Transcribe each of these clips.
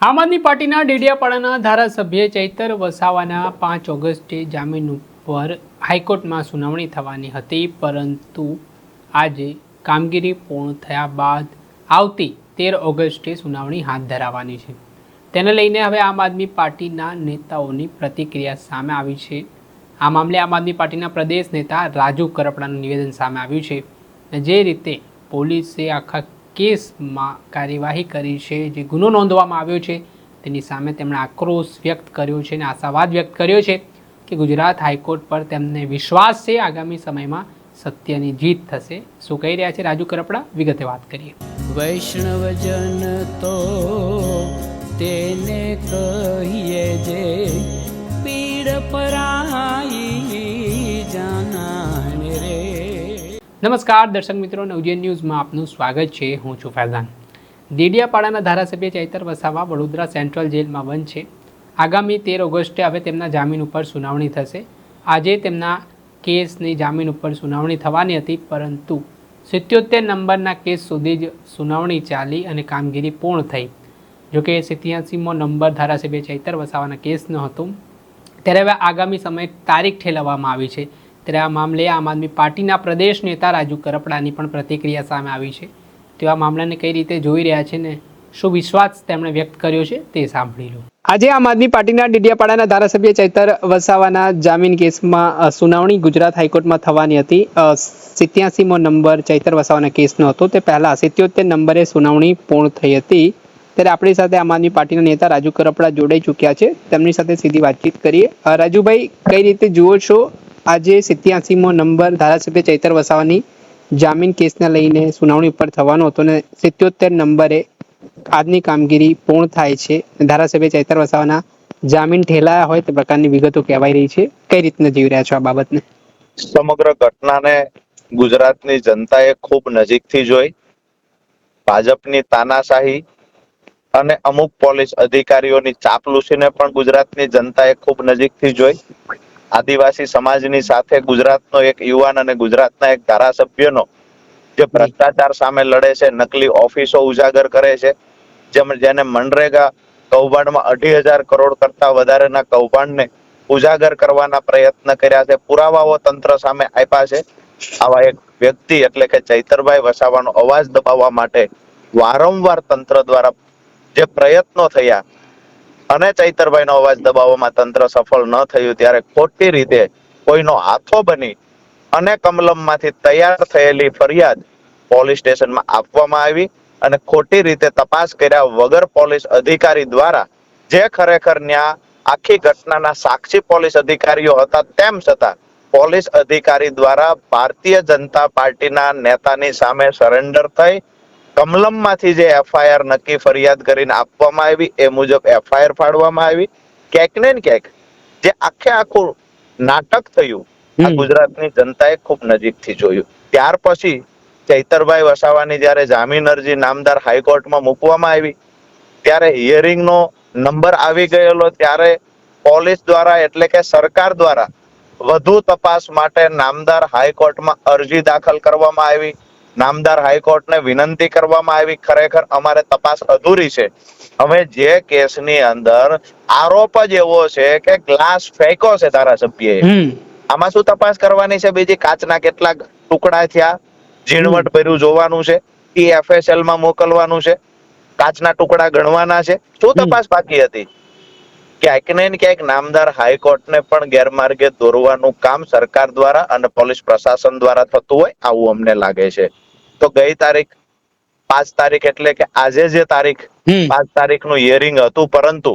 આમ આદમી પાર્ટીના ડેડિયાપાડાના ધારાસભ્ય ચૈતર વસાવાના 5 ઓગસ્ટે જામીન ઉપર હાઈકોર્ટમાં સુનાવણી થવાની હતી, પરંતુ આજે કામગીરી પૂર્ણ થયા બાદ આવતી 13 ઓગસ્ટે સુનાવણી હાથ ધરાવવાની છે। તેને લઈને હવે આમ આદમી પાર્ટીના નેતાઓની પ્રતિક્રિયા સામે આવી છે। આ મામલે આમ આદમી પાર્ટીના પ્રદેશ નેતા રાજુ કરપડાનું નિવેદન સામે આવ્યું છે। જે રીતે પોલીસે આખા કેસમાં કાર્યવાહી કરી છે, જે ગુનો નોંધવામાં આવ્યો છે તેની સામે તેમણે આક્રોશ વ્યક્ત કર્યો છે અને આશાવાદ વ્યક્ત કર્યો છે કે ગુજરાત હાઈકોર્ટ પર તેમને વિશ્વાસ છે, આગામી સમયમાં સત્યની જીત થશે। શું કહી રહ્યા છે રાજુ કરપડા, વિગતે વાત કરીએ। વૈષ્ણવજન તો તેને કહીએ જે પીડ પરાઈ જાનાને રે। નમસ્કાર દર્શક મિત્રો, નવજીવન ન્યૂઝમાં આપનું સ્વાગત છે। હું છું ફૈઝાન। ડેડિયાપાડાના ધારાસભ્ય ચૈતર વસાવા વડોદરા સેન્ટ્રલ જેલમાં બંધ છે। આગામી 13 ઓગસ્ટે હવે તેમના જામીન ઉપર સુનાવણી થશે। આજે તેમના કેસની જામીન ઉપર સુનાવણી થવાની હતી, પરંતુ 77 નંબરના કેસ સુધી જ સુનાવણી ચાલી અને કામગીરી પૂર્ણ થઈ। જોકે 87મો નંબર ધારાસભ્ય ચૈતર વસાવાના કેસનો હતો, ત્યારે હવે આગામી સમયે તારીખ ઠેલવવામાં આવી છે। ત્યારે આ મામલે આમ આદમી પાર્ટીના પ્રદેશ નેતા રાજુ કરપડાની પણ પ્રતિક્રિયા સામે આવી છે। તેવા મામલાને કઈ રીતે જોઈ રહ્યા છે ને શું વિશ્વાસ તેમણે વ્યક્ત કર્યો છે તે સાંભળી લો। આજે આમ આદમી પાર્ટીના ડેડિયાપાડાના ધારાસભ્ય ચૈતર વસાવાના જામીન કેસમાં સુનાવણી ગુજરાત હાઈકોર્ટમાં થવાની હતી। 87મો નંબર ચૈતર વસાવાના કેસનો હતો, તે પહેલા 77 નંબરે સુનાવણી પૂર્ણ થઈ હતી। ત્યારે આપણી સાથે આમ આદમી પાર્ટીના નેતા રાજુ કરપડા જોડાઈ ચૂક્યા છે, તેમની સાથે સીધી વાતચીત કરીએ। રાજુભાઈ, કઈ રીતે જુઓ છો આજે 87મો નંબર ધારાસભ્ય ચૈતર વસાવાની જામીન કેસને લઈને સુનાવણી ઉપર થવાનો હતો ને 77 નંબરે આજની કામગીરી પૂર્ણ થાય છે, ધારાસભ્ય ચૈતર વસાવાના જામીન ઠેલાયા હોય તે પ્રકારની વિગતો કહેવાઈ રહી છે, કઈ રીતના જીવી રહ્યા છો આ બાબતને? સમગ્ર ઘટનાને ગુજરાતની જનતાએ ખૂબ નજીકથી જોઈ। ભાજપની તાનાશાહી અને અમુક પોલીસ અધિકારીઓની ચાપલૂસીને પણ ગુજરાતની જનતાએ ખૂબ નજીકથી જોઈ। આદિવાસી સમાજની સાથે ગુજરાતનો એક યુવાન અને ગુજરાતના એક ધારાસભ્યનો જે ભ્રષ્ટાચાર સામે લડે છે, નકલી ઓફિસો ઉજાગર કરે છે, જેને મનરેગા કૌભાંડમાં 2,500 કરોડ કરતા વધારેના કૌભાંડને ઉજાગર કરવાના પ્રયત્ન કર્યા છે, પુરાવાઓ તંત્ર સામે આપ્યા છે। આવા એક વ્યક્તિ એટલે કે ચૈતરભાઈ વસાવાનો અવાજ દબાવવા માટે વારંવાર તંત્ર દ્વારા જે પ્રયત્નો થયા અને ચૈતરભાઈનો અવાજ દબાવવામાં તંત્ર સફળ ન થયું, ત્યારે ખોટી રીતે કોઈનો હાથો બની અને કમલમમાંથી તૈયાર થયેલી ફરિયાદ પોલીસ સ્ટેશનમાં આપવામાં આવી અને ખોટી રીતે તપાસ કર્યા વગર પોલીસ અધિકારી દ્વારા, જે ખરેખર ન્યા આખી ઘટનાના સાક્ષી પોલીસ અધિકારીઓ હતા, તેમ છતાં પોલીસ અધિકારી દ્વારા ભારતીય જનતા પાર્ટીના નેતાની સામે સરેન્ડર થઈ કમલમમાંથી જે એફઆઈઆર નક્કી ફરિયાદ કરીને આપવામાં આવી એ મુજબ એફઆઈઆર ફાડવામાં આવી। ક્યાંક ને ક્યાંક જે આખું નાટક થયું આ ગુજરાતની જનતાએ ખૂબ નજીકથી જોયું। ત્યાર પછી ચૈતરભાઈ વસાવાની જ્યારે જામીન અરજી નામદાર હાઈકોર્ટમાં મૂકવામાં આવી, ત્યારે હિયરિંગનો નંબર આવી ગયેલો, ત્યારે પોલીસ દ્વારા એટલે કે સરકાર દ્વારા વધુ તપાસ માટે નામદાર હાઈકોર્ટમાં અરજી દાખલ કરવામાં આવી। નામદાર હાઈકોર્ટને વિનંતી કરવામાં આવી, ખરેખર અમારે તપાસ અધૂરી છે। હવે જે કેસની અંદર આરોપ જ એવો છે કે ગ્લાસ ફેંક્યો છે ધારાસભ્યએ, આમાં શું તપાસ કરવાની છે? બીજી કાચના કેટલા ટુકડા થયા, ઝીણવટ ભર્યું જોવાનું છે, FSL માં મોકલવાનું છે, કાચના ટુકડા ગણવાના છે, શું તપાસ બાકી હતી? ક્યાંક ને ક્યાંક નામદાર હાઈકોર્ટને પણ ગેરમાર્ગે દોરવાનું કામ સરકાર દ્વારા અને પોલીસ પ્રશાસન દ્વારા થતું હોય આવું અમને લાગે છે। તો ગઈ તારીખ 5 તારીખ એટલે કે આજે જે તારીખ 5 તારીખનું હિયરિંગ હતું, પરંતુ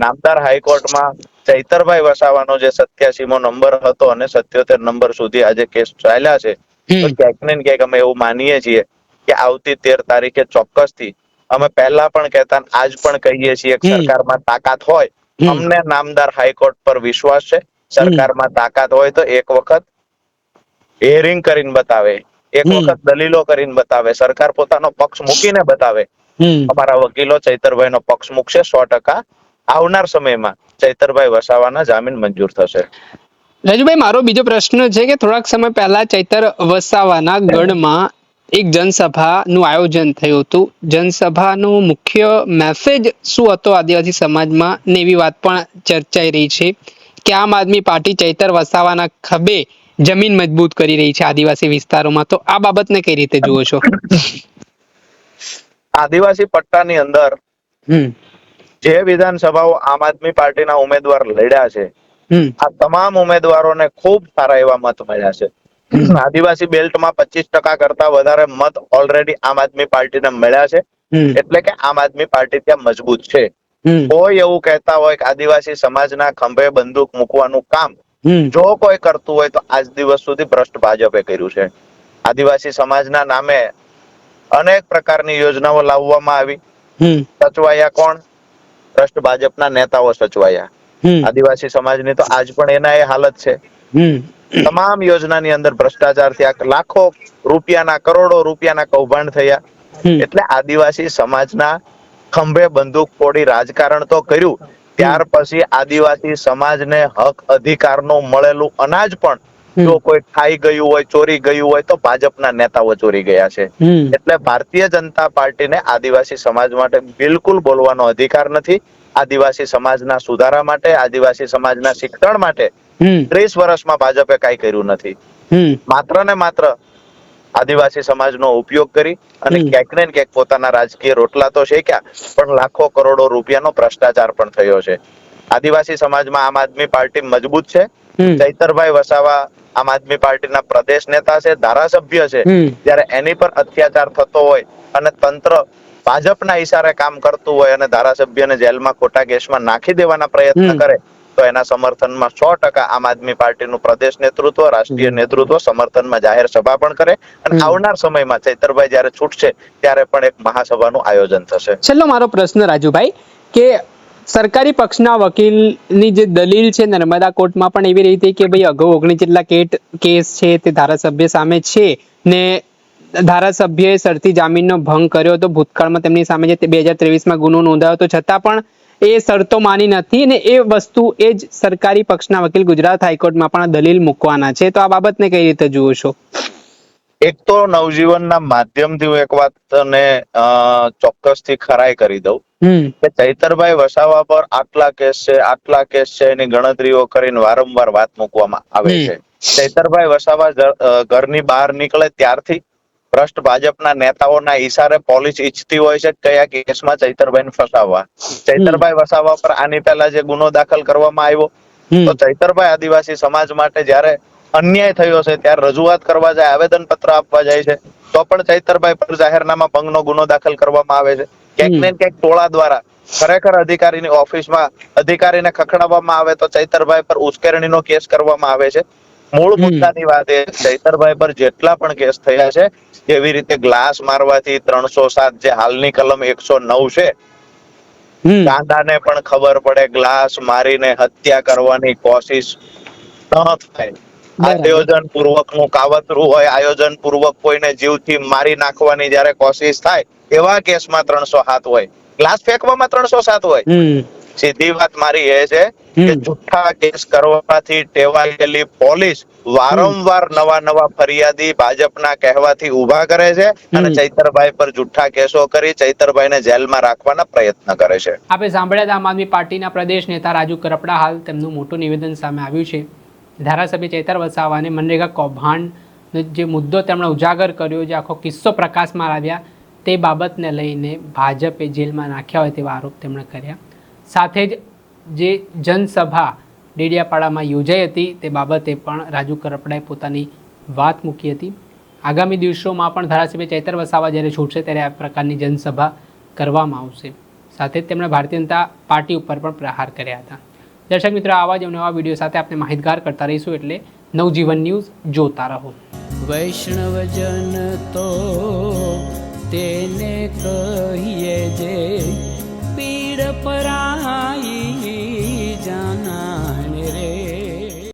નામદાર હાઈકોર્ટમાં ચૈતરભાઈ વસાવાનો જે 87મો નંબર હતો અને 77 નંબર સુધી આજે કેસ ચાલ્યા છે, તો ક્યાંક ને ક્યાંક અમે એવું માનીએ છીએ કે આવતી 13 તારીખે ચોક્કસથી, અમે પહેલા પણ કહેતા આજ પણ કહીએ છીએ કે સરકારમાં તાકાત હોય, અમને નામદાર હાઈકોર્ટ પર વિશ્વાસ છે। સરકારમાં તાકાત હોય તો એક વખત હિયરિંગ કરીને બતાવે, એક વખત દલીલો કરીને બતાવે, સરકાર પોતાનો પક્ષ મૂકીને બતાવે। અમારા વકીલો ચૈતરભાઈનો પક્ષ મૂકશે 100%। આવનાર સમયમાં ચૈતરભાઈ વસાવાના જામીન મંજૂર થશે। રાજુભાઈ, મારો બીજો પ્રશ્ન છે કે થોડાક સમય પહેલા ચૈતર વસાવાના ગઢમાં એક જનસભાનું આયોજન થયું હતું. જનસભાનો મુખ્ય મેસેજ શું હતો આદિવાસી સમાજમાં ને એવી વાત પણ ચર્ચાઈ રહી છે કે આમ આદમી પાર્ટી ચૈતર વસાવાના ખભે જમીન મજબૂત કરી રહી છે આદિવાસી વિસ્તારોમાં. તો આ બાબતને કઈ રીતે જુઓ છો? આદિવાસી પટ્ટાની અંદર જે વિધાનસભાઓ આમ આદમી પાર્ટીના ઉમેદવાર લડ્યા છે, આ તમામ ઉમેદવારોને ખૂબ સારા એવા મત મળ્યા છે. આદિવાસી બેલ્ટમાં 25% કરતા વધારે મત ઓલરેડી આમ આદમી પાર્ટીને મળ્યા છે. એટલે કે આમ આદમી પાર્ટી ત્યાં મજબૂત છે. કોઈ એવું કહેતા હોય કે આદિવાસી સમાજના ખંભે બંદૂક મૂકવાનું કામ જો કોઈ કરતું હોય તો આજ દિવસ સુધી ભ્રષ્ટ ભાજપે કર્યું છે. આદિવાસી સમાજના નામે અનેક પ્રકારની યોજનાઓ લાવવામાં આવી. સચવાયા કોણ? ભ્રષ્ટ ભાજપના નેતાઓ સચવાયા. આદિવાસી સમાજની તો આજ પણ એના એ હાલત છે. તમામ યોજનાની અંદર ભ્રષ્ટાચાર થયા, લાખો રૂપિયાના, કરોડો રૂપિયાના કૌભાંડ થયા. એટલે આદિવાસી સમાજના ખંભે બંદૂક ફોડી રાજકારણ તો કર્યું, ત્યાર પછી આદિવાસી સમાજને હક અધિકારનું મળેલું અનાજ પણ જો કોઈ ખાઈ ગયું હોય, ચોરી ગયું હોય તો ભાજપના નેતાઓ ચોરી ગયા છે. એટલે ભારતીય જનતા પાર્ટીને આદિવાસી સમાજ માટે બિલકુલ બોલવાનો અધિકાર નથી. આદિવાસી સમાજના સુધારા માટે, આદિવાસી સમાજના શિક્ષણ માટે 30 વર્ષમાં ભાજપે કઈ કર્યું નથી. માત્ર ને માત્ર આદિવાસી સમાજનો ઉપયોગ કરી અને ક્યાંક ને ક્યાંક પોતાના રાજકીય રોટલા તો શેક્યા, પણ લાખો કરોડો રૂપિયાનો ભ્રષ્ટાચાર પણ થયો છે. આદિવાસી સમાજમાં આમ આદમી પાર્ટી મજબૂત છે. ચૈતરભાઈ વસાવા આમ આદમી પાર્ટીના પ્રદેશ નેતા છે, ધારાસભ્ય છે. જ્યારે એની પર અત્યાચાર થતો હોય અને તંત્ર ભાજપના ઈશારે કામ કરતું હોય અને ધારાસભ્યને જેલમાં ખોટા કેસમાં નાખી દેવાના પ્રયત્ન કરે તો એના સમર્થનમાં 100% આમ આદમી પાર્ટીનું પ્રદેશ નેતૃત્વ, રાષ્ટ્રીય નેતૃત્વ સમર્થનમાં જાહેર સભા પણ કરે. અને આવનાર સમયમાં ચૈતરભાઈ જ્યારે છૂટશે ત્યારે પણ એક મહાસભાનું આયોજન થશે. છેલ્લો મારો પ્રશ્ન રાજુભાઈ, કે સરકારી પક્ષના વકીલની જે દલીલ છે નર્મદા કોર્ટમાં પણ એવી રહી હતી કે ભાઈ અગાઉ 19 જેટલા કેસ છે તે ધારાસભ્ય સામે છે ને ધારાસભ્યએ શરતી જામીનનો ભંગ કર્યો હતો. ભૂતકાળમાં તેમની સામે જે 2023માં ગુનો નોંધાયો હતો, છતાં પણ એ શરતો માની નથી અને એ વસ્તુ એ જ સરકારી પક્ષના વકીલ ગુજરાત હાઈકોર્ટમાં પણ દલીલ મૂકવાના છે. તો આ બાબતને કઈ રીતે જુઓ છો? એક તો નવજીવનના માધ્યમથી હું એક વાતને ચોક્કસથી ખરાઈ કરી દઉં કે ચૈતરભાઈ વસાવા પર આટલા કેસ છે એની ગણતરીઓ કરીને વારંવાર વાત મૂકવામાં આવે છે. ચૈતરભાઈ વસાવા ઘરની બહાર નીકળે ત્યારથી ભ્રષ્ટ ભાજપના નેતાઓના ઈશારે પોલીસ ઈચ્છતી હોય છે કયા કેસમાં ચૈતરભાઈને ફસાવવા. ચૈતરભાઈ વસાવા પર આની પહેલા જે ગુનો દાખલ કરવામાં આવ્યો તો ચૈતરભાઈ આદિવાસી સમાજ માટે જ્યારે અન્યાય થયો છે ત્યારે રજૂઆત કરવા જાય, આવેદન પત્ર આપવા જાય છે તો પણ ચૈતરભાઈ પર જાહેરનામા ભંગનો ગુનો દાખલ કરવામાં આવે છે. ક્યાંક ને ક્યાંક ટોળા દ્વારા ખરેખર અધિકારીની ઓફિસમાં અધિકારીને ખખડાવવામાં આવે તો ચૈતરભાઈ પર ઉશ્કેરણીનો કેસ કરવામાં આવે છે. મૂળ મુદ્દાની વાત એ ચૈતરભાઈ પર જેટલા પણ કેસ થયા છે, એવી રીતે ગ્લાસ મારવાથી 307 જે હાલની કલમ 109 છે, કાંદાને પણ ખબર પડે ગ્લાસ મારીને હત્યા કરવાની કોશિશ ન થાય. આયોજન પૂર્વક નું કાવતરું હોય, આયોજન પૂર્વક કોઈને જીવથી મારી નાખવાની જયારે કોશિશ થાય એવા કેસમાં 307 હોય, ગ્લાસ ફેંકવામાં 307 હોય. સીધી વાત મારી એ છે કે જુઠ્ઠા કેસ કરવાથી ટેવાયેલી પોલીસ વારંવાર નવા ફરિયાદી ભાજપના કહેવાથી ઉભા કરે છે અને ચૈતરભાઈ પર જુઠ્ઠા કેસો કરી ચૈતરભાઈને જેલમાં રાખવાના પ્રયત્ન કરે છે. આપણે સાંભળ્યા આમ આદમી પાર્ટીના પ્રદેશ નેતા રાજુ કરપડા હાલ તેમનું મોટું નિવેદન સામે આવ્યું છે. ધારાસભ્ય ચૈતર વસાવાને મનરેગા કૌભાંડનો જે મુદ્દો તેમણે ઉજાગર કર્યો, જે આખો કિસ્સો પ્રકાશમાં આવ્યા, તે બાબતને લઈને ભાજપે જેલમાં નાખ્યા હોય તેવા આરોપ તેમણે કર્યા. સાથે જ જે જનસભા ડેડિયાપાડામાં યોજાઈ હતી તે બાબતે પણ રાજુ કરપડાએ પોતાની વાત મૂકી હતી. આગામી દિવસોમાં પણ ધારાસભ્ય ચૈતર વસાવા જ્યારે છૂટશે ત્યારે આ પ્રકારની જનસભા કરવામાં આવશે. સાથે જ તેમણે ભારતીય જનતા પાર્ટી ઉપર પણ પ્રહાર કર્યા હતા. દર્શક મિત્રો, આવા જ નવા વિડીયો સાથે આપણે માહિતગાર કરતા રહીશું, એટલે નવજીવન ન્યૂઝ જોતા રહો. વૈષ્ણવજન તો તેને કહીએ જે પીડ પરા